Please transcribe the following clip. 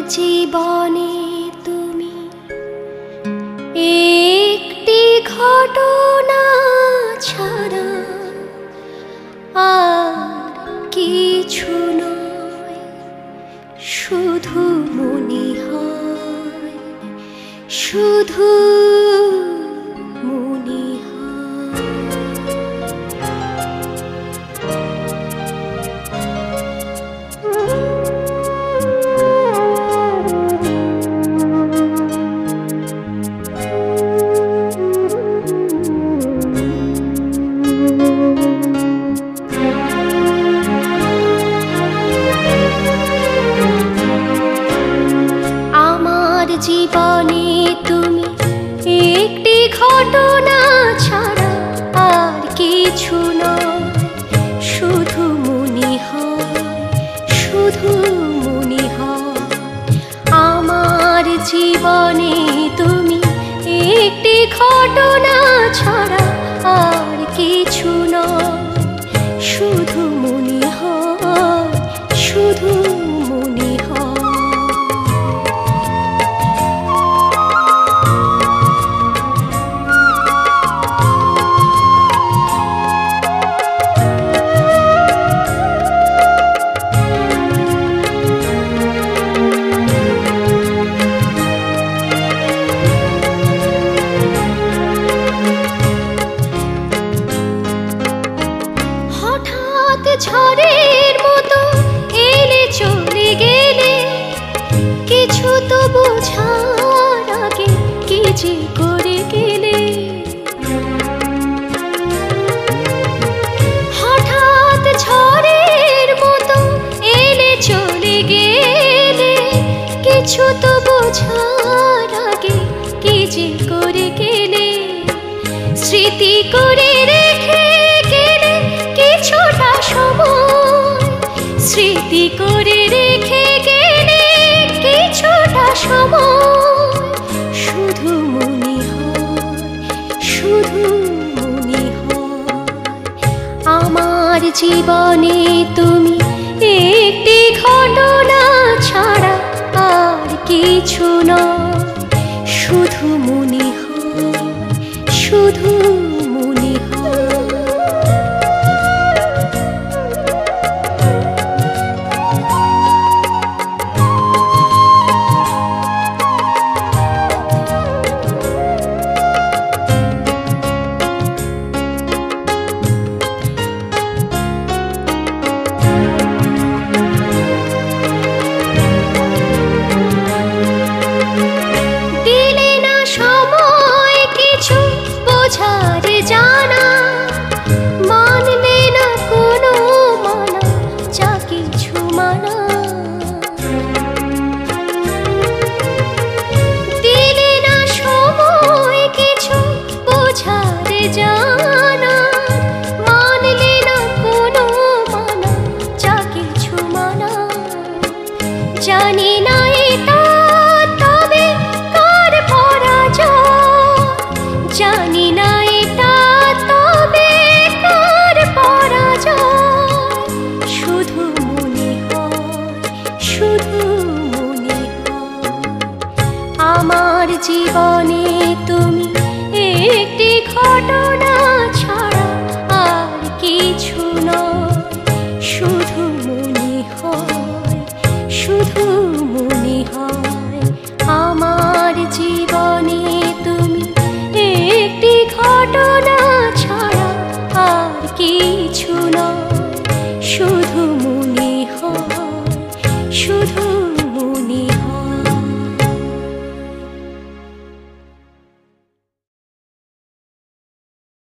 জীবনে তুমি একটি ঘটনা ছাড়া আর কিছু নয়, শুধু মনে হয়, শুধু মনে হয়। জীবনে তুমি একটি ঘটনা ছাড়া আর কিছু নয়, শুধু মনে হয়, শুধু মনে হয়। আমার জীবনে তুমি একটি ঘটনা ছাড়া আর কিছু নয়, শুধু মনে হয়, শুধু মনে হয়। ঝড়ের মতো এলে চলে গেলে, কিছু তো বোঝার আগে কি যে করে গেলে। হঠাৎ ঝড়ের মতো এলে চলে গেলে, কিছু তো বোঝার আগে কি যে করে গেলে। স্মৃতি করে রেখে গেলে কিছুটা সময়, স্মৃতি করে রেখে গেলে কিছুটা সময়, শুধু মনে হয়, শুধু মনে হয়। আমার জীবনে তুমি একটি ঘটনা ছাড়া আর কিছু নয়, শুধু মনে হয়, শুধু মনে হয়। জানা মানলে না কোনো মানা, যা কিছু মানা দিলে না সময় কিছু বোঝার জানা, মানলে না কোনো মানা, যা কিছু মানা। জানি না এটা তবে কার পরাজয়, জানি না এটা তবে কার পরাজয়, শুধু মনে হয়, শুধু মনে হয়। আমার জীবনে তুমি একটি ঘটনা ছাড়া আর কিছু নয়।